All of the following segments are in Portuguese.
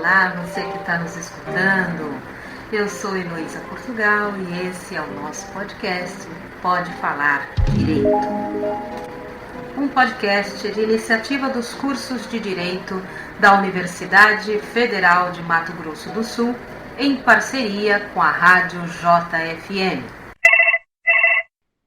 Olá, você que está nos escutando. Eu sou Heloísa Portugal e esse é o nosso podcast Pode Falar Direito. Um podcast de iniciativa dos cursos de Direito da Universidade Federal de Mato Grosso do Sul, em parceria com a Rádio JFM.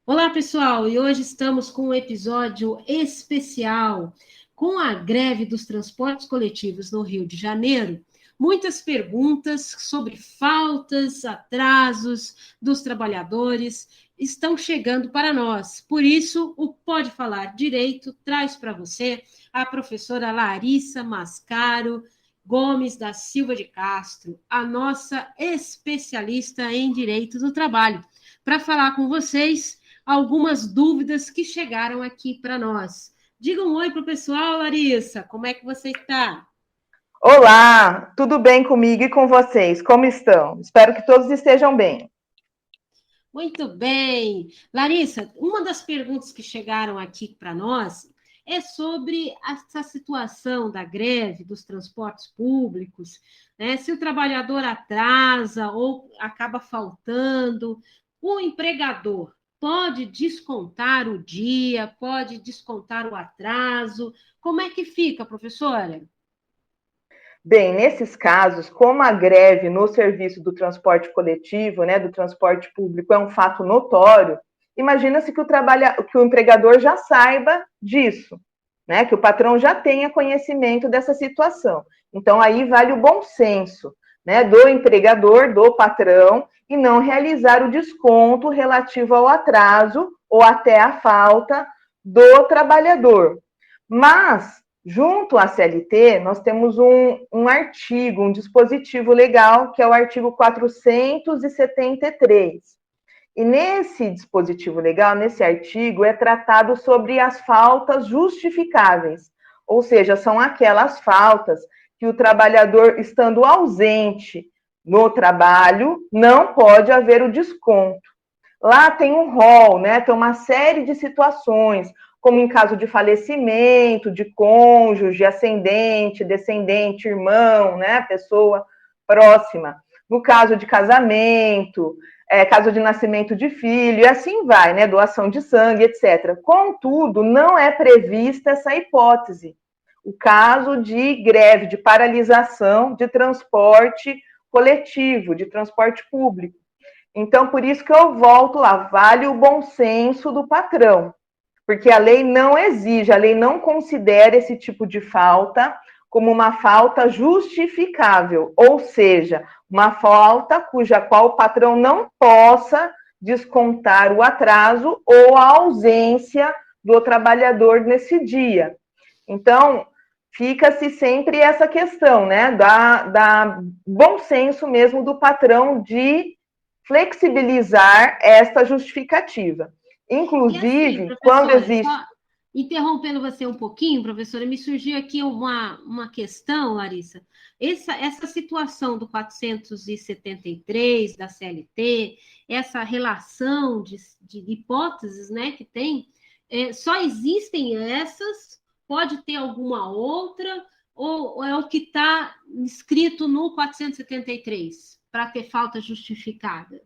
Olá, pessoal, e hoje estamos com um episódio especial com a greve dos transportes coletivos no Rio de Janeiro. Muitas perguntas sobre faltas, atrasos dos trabalhadores estão chegando para nós. Por isso, o Pode Falar Direito traz para você a professora Larissa Mascaro Gomes da Silva de Castro, a nossa especialista em Direito do Trabalho, para falar com vocês algumas dúvidas que chegaram aqui para nós. Diga um oi para o pessoal, Larissa. Como é que você está? Olá, tudo bem comigo e com vocês? Como estão? Espero que todos estejam bem. Muito bem. Larissa, uma das perguntas que chegaram aqui para nós é sobre essa situação da greve dos transportes públicos, né? Se o trabalhador atrasa ou acaba faltando, o empregador pode descontar o dia, pode descontar o atraso. Como é que fica, professora? Bem, nesses casos, como a greve no serviço do transporte coletivo, né, do transporte público, é um fato notório, imagina-se que o empregador já saiba disso, né, que o patrão já tenha conhecimento dessa situação. Então, aí vale o bom senso, né, do empregador, do patrão, e não realizar o desconto relativo ao atraso ou até à falta do trabalhador. Mas, junto à CLT, nós temos um artigo, um dispositivo legal, que é o artigo 473. E nesse dispositivo legal, nesse artigo, é tratado sobre as faltas justificáveis, ou seja, são aquelas faltas que o trabalhador, estando ausente no trabalho, não pode haver o desconto. Lá tem um rol, né? Tem uma série de situações, como em caso de falecimento, de cônjuge, ascendente, descendente, irmão, né? Pessoa próxima. No caso de casamento, caso de nascimento de filho, e assim vai, né? Doação de sangue, etc. Contudo, não é prevista essa hipótese. O caso de greve, de paralisação de transporte coletivo, de transporte público. Então, por isso que eu volto lá, vale o bom senso do patrão, porque a lei não exige, a lei não considera esse tipo de falta como uma falta justificável, ou seja, uma falta cuja qual o patrão não possa descontar o atraso ou a ausência do trabalhador nesse dia. Então, fica-se sempre essa questão, né, da bom senso mesmo do patrão de flexibilizar esta justificativa. Inclusive, assim, quando existe... Interrompendo você um pouquinho, professora, me surgiu aqui uma questão, Larissa. Essa situação do 473 da CLT, essa relação de hipóteses, né, que tem, só existem essas? Pode ter alguma outra? Ou é o que está escrito no 473 para ter falta justificada?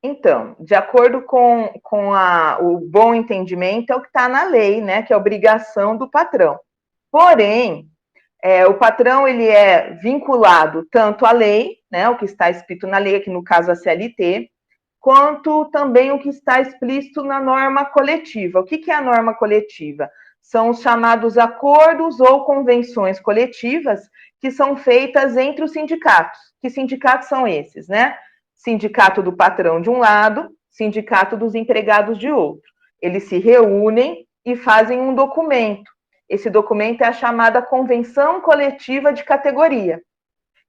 Então, de acordo com o bom entendimento, é o que está na lei, né, que é a obrigação do patrão. Porém, o patrão ele é vinculado tanto à lei, né, o que está escrito na lei, aqui no caso a CLT, quanto também o que está explícito na norma coletiva. O que é a norma coletiva? São os chamados acordos ou convenções coletivas que são feitas entre os sindicatos. Que sindicatos são esses, né? Sindicato do patrão de um lado, sindicato dos empregados de outro. Eles se reúnem e fazem um documento. Esse documento é a chamada Convenção Coletiva de Categoria.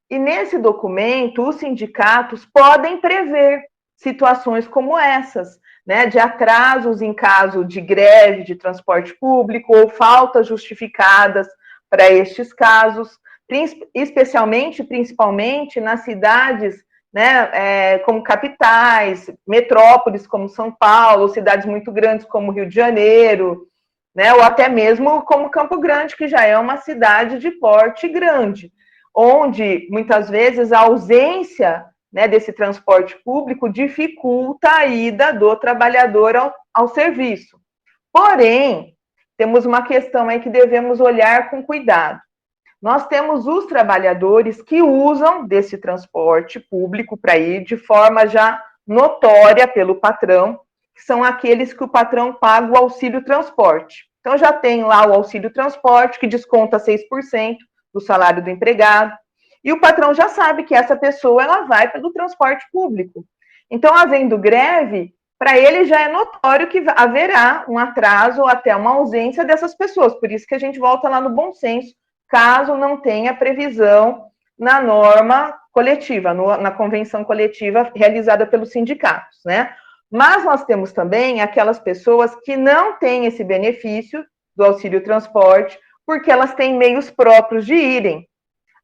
E nesse documento, os sindicatos podem prever situações como essas, né, de atrasos em caso de greve de transporte público ou faltas justificadas para estes casos, principalmente nas cidades, né, como capitais, metrópoles como São Paulo, cidades muito grandes como Rio de Janeiro, né, ou até mesmo como Campo Grande, que já é uma cidade de porte grande. onde, muitas vezes, a ausência, né, desse transporte público dificulta a ida do trabalhador ao serviço. Porém, temos uma questão aí que devemos olhar com cuidado. Nós temos os trabalhadores que usam desse transporte público para ir de forma já notória pelo patrão, que são aqueles que o patrão paga o auxílio transporte. Então, já tem lá o auxílio transporte, que desconta 6% do salário do empregado, e o patrão já sabe que essa pessoa ela vai pelo transporte público. Então, havendo greve, para ele já é notório que haverá um atraso ou até uma ausência dessas pessoas. Por isso que a gente volta lá no bom senso, caso não tenha previsão na norma coletiva, na convenção coletiva realizada pelos sindicatos, né? Mas nós temos também aquelas pessoas que não têm esse benefício do auxílio transporte, porque elas têm meios próprios de irem.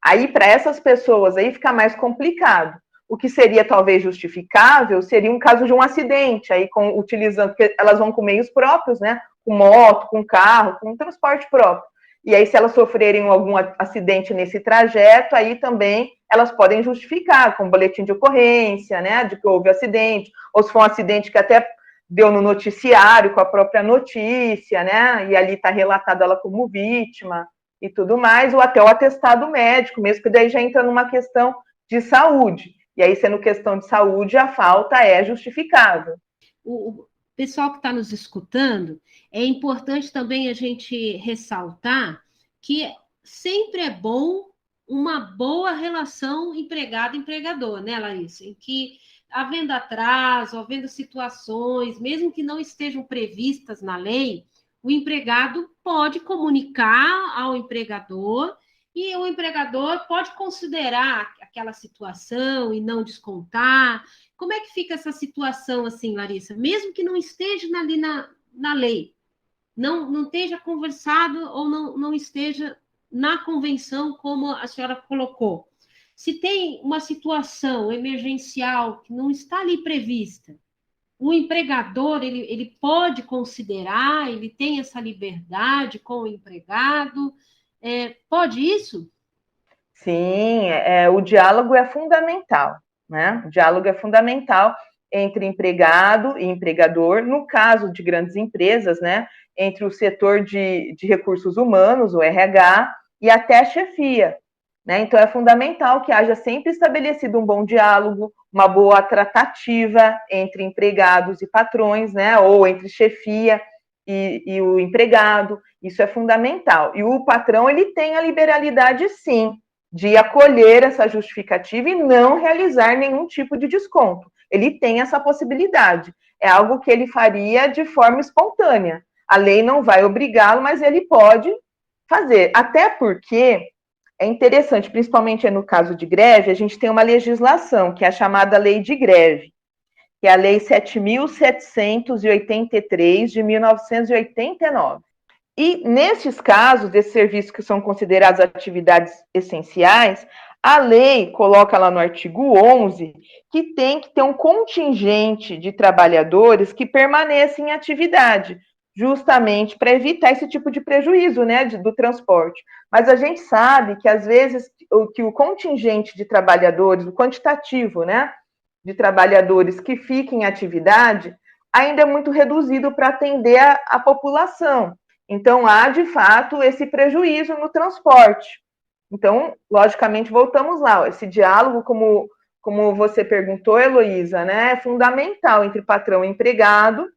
Aí, para essas pessoas, aí fica mais complicado. O que seria talvez justificável seria um caso de um acidente, aí utilizando, porque elas vão com meios próprios, né? Com moto, com carro, com transporte próprio. E aí, se elas sofrerem algum acidente nesse trajeto, aí também elas podem justificar com boletim de ocorrência, né? De que houve acidente, ou se for um acidente que até deu no noticiário, com a própria notícia, né? E ali está relatada ela como vítima e tudo mais, ou até o atestado médico, mesmo que daí já entra numa questão de saúde. E aí, sendo questão de saúde, a falta é justificável. O pessoal que está nos escutando, é importante também a gente ressaltar que sempre é bom uma boa relação empregado-empregador, né, Larissa? Em que, havendo atraso, havendo situações, mesmo que não estejam previstas na lei, o empregado pode comunicar ao empregador e o empregador pode considerar aquela situação e não descontar. Como é que fica essa situação assim, Larissa? Mesmo que não esteja ali na lei, não esteja conversado ou não esteja na convenção, como a senhora colocou. Se tem uma situação emergencial que não está ali prevista, o empregador, ele pode considerar, ele tem essa liberdade com o empregado, pode isso? Sim, o diálogo é fundamental, né? O diálogo é fundamental entre empregado e empregador, no caso de grandes empresas, né? Entre o setor de recursos humanos, o RH, e até a chefia, né? Então, é fundamental que haja sempre estabelecido um bom diálogo, uma boa tratativa entre empregados e patrões, né? Ou entre chefia e o empregado. Isso é fundamental. E o patrão, ele tem a liberalidade, sim, de acolher essa justificativa e não realizar nenhum tipo de desconto. Ele tem essa possibilidade. É algo que ele faria de forma espontânea. A lei não vai obrigá-lo, mas ele pode fazer. Até porque é interessante, principalmente no caso de greve, a gente tem uma legislação, que é a chamada Lei de Greve, que é a Lei 7.783 de 1989. E, nesses casos, desses serviços que são considerados atividades essenciais, a lei coloca lá no artigo 11 que tem que ter um contingente de trabalhadores que permaneçam em atividade, justamente para evitar esse tipo de prejuízo, né, do transporte. Mas a gente sabe que, às vezes, o contingente de trabalhadores, o quantitativo, né, de trabalhadores que fiquem em atividade, ainda é muito reduzido para atender a população. Então, há, de fato, esse prejuízo no transporte. Então, logicamente, voltamos lá. Esse diálogo, como você perguntou, Heloísa, né, é fundamental entre patrão e empregado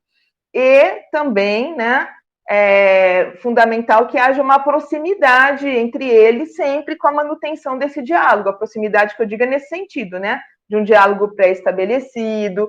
e também, né, é fundamental que haja uma proximidade entre eles, sempre com a manutenção desse diálogo. A proximidade que eu digo é nesse sentido, né? De um diálogo pré-estabelecido,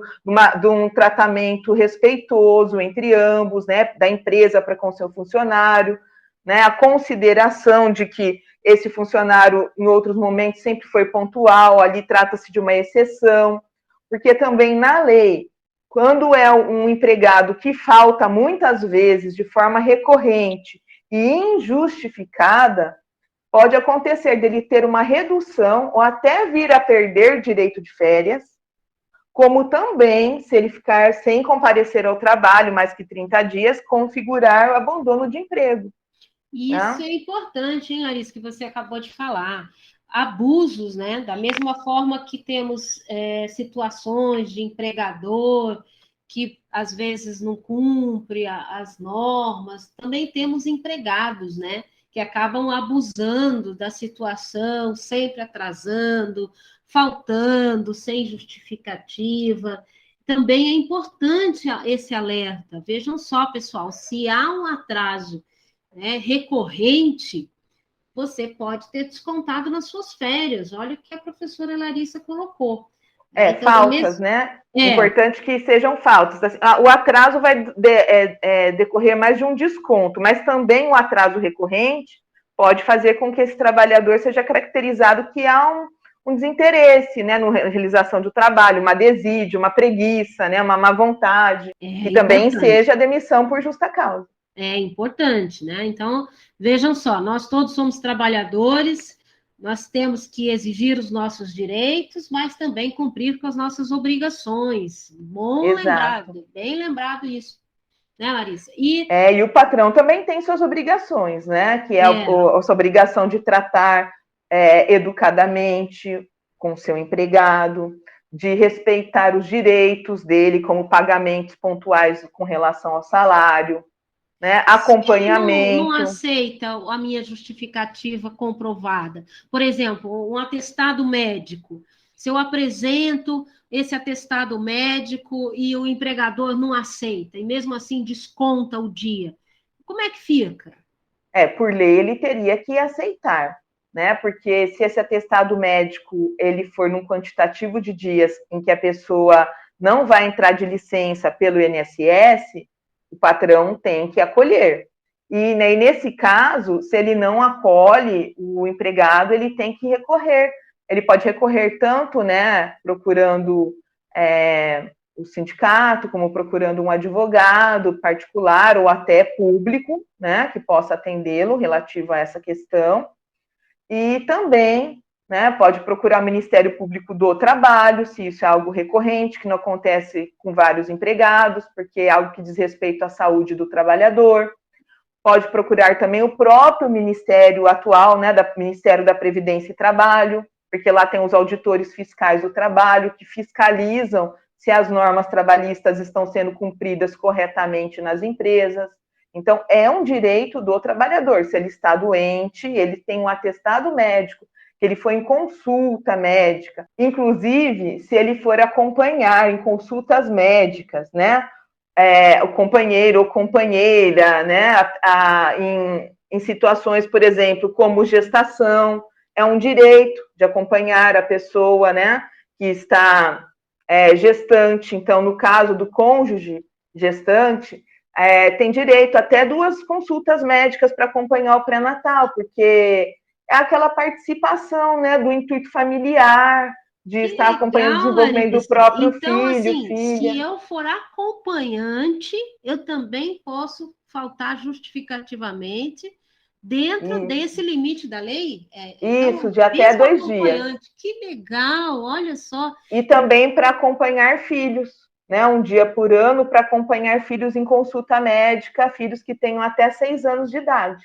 de um tratamento respeitoso entre ambos, né? Da empresa para com seu funcionário, né? A consideração de que esse funcionário, em outros momentos, sempre foi pontual, ali trata-se de uma exceção, porque também na lei, quando é um empregado que falta muitas vezes de forma recorrente e injustificada, pode acontecer dele ter uma redução ou até vir a perder direito de férias, como também, se ele ficar sem comparecer ao trabalho mais que 30 dias, configurar o abandono de emprego. Isso é importante, hein, Larissa, que você acabou de falar. abusos, né? Da mesma forma que temos situações de empregador que às vezes não cumpre as normas, também temos empregados, né? Que acabam abusando da situação, sempre atrasando, faltando, sem justificativa. Também é importante esse alerta. Vejam só, pessoal, se há um atraso, né, recorrente, você pode ter descontado nas suas férias. Olha o que a professora Larissa colocou. Então, faltas, né? Importante que sejam faltas. Assim, o atraso vai decorrer mais de um desconto, mas também o atraso recorrente pode fazer com que esse trabalhador seja caracterizado que há um desinteresse, né, na realização do trabalho, uma desídia, uma preguiça, né, uma má vontade, e também seja a demissão por justa causa. É importante, né? Então, vejam só, nós todos somos trabalhadores, nós temos que exigir os nossos direitos, mas também cumprir com as nossas obrigações. Lembrado, bem lembrado isso, né, Larissa? E o patrão também tem suas obrigações, né? Que é a sua obrigação de tratar educadamente com o seu empregado, de respeitar os direitos dele, como pagamentos pontuais com relação ao salário, né? Acompanhamento. Não aceita a minha justificativa comprovada. Por exemplo, um atestado médico. Se eu apresento esse atestado médico e o empregador não aceita, e mesmo assim desconta o dia, como é que fica? Por lei ele teria que aceitar, né? Porque se esse atestado médico ele for num quantitativo de dias em que a pessoa não vai entrar de licença pelo INSS, o patrão tem que acolher. E nesse caso, se ele não acolhe o empregado, ele tem que recorrer. Ele pode recorrer tanto, né, procurando o sindicato, como procurando um advogado particular ou até público, né, que possa atendê-lo relativo a essa questão. E também, né, pode procurar o Ministério Público do Trabalho, se isso é algo recorrente, que não acontece com vários empregados, porque é algo que diz respeito à saúde do trabalhador. Pode procurar também o próprio Ministério atual, né, Ministério da Previdência e Trabalho, porque lá tem os auditores fiscais do trabalho, que fiscalizam se as normas trabalhistas estão sendo cumpridas corretamente nas empresas. Então, é um direito do trabalhador. Se ele está doente, ele tem um atestado médico, que ele foi em consulta médica, inclusive se ele for acompanhar em consultas médicas, né, o companheiro ou companheira, né, em situações, por exemplo, como gestação, é um direito de acompanhar a pessoa, né, que está gestante. Então, no caso do cônjuge gestante, tem direito até 2 consultas médicas para acompanhar o pré-natal, porque é aquela participação, né, do intuito familiar, de estar acompanhando o desenvolvimento do próprio filho, assim, filha. Se eu for acompanhante, eu também posso faltar justificativamente dentro desse limite da lei? Isso, de até 2 dias. Que legal, olha só. E também para acompanhar filhos, né? Um dia por ano para acompanhar filhos em consulta médica, filhos que tenham até 6 anos de idade.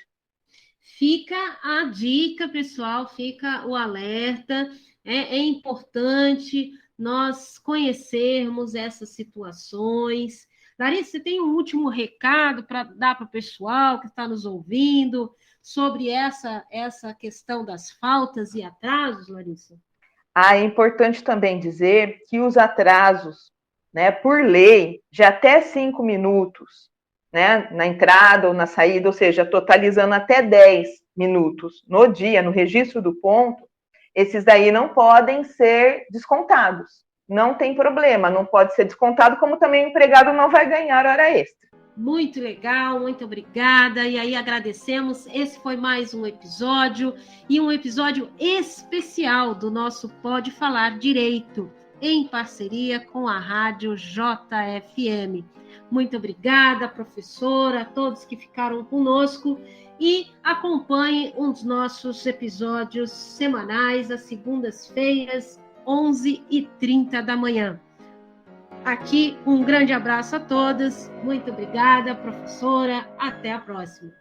Fica a dica, pessoal, fica o alerta. É importante nós conhecermos essas situações. Larissa, você tem um último recado para dar para o pessoal que está nos ouvindo sobre essa questão das faltas e atrasos, Larissa? É importante também dizer que os atrasos, né, por lei, de até 5 minutos, né, na entrada ou na saída, ou seja, totalizando até 10 minutos no dia, no registro do ponto, esses daí não podem ser descontados. Não tem problema, não pode ser descontado, como também o empregado não vai ganhar hora extra. Muito legal, muito obrigada. E aí agradecemos. Esse foi mais um episódio, e um episódio especial do nosso Pode Falar Direito, em parceria com a Rádio JFM. Muito obrigada, professora, a todos que ficaram conosco, e acompanhem os nossos episódios semanais, às segundas-feiras, 11h30 da manhã. Aqui, um grande abraço a todas. Muito obrigada, professora. Até a próxima.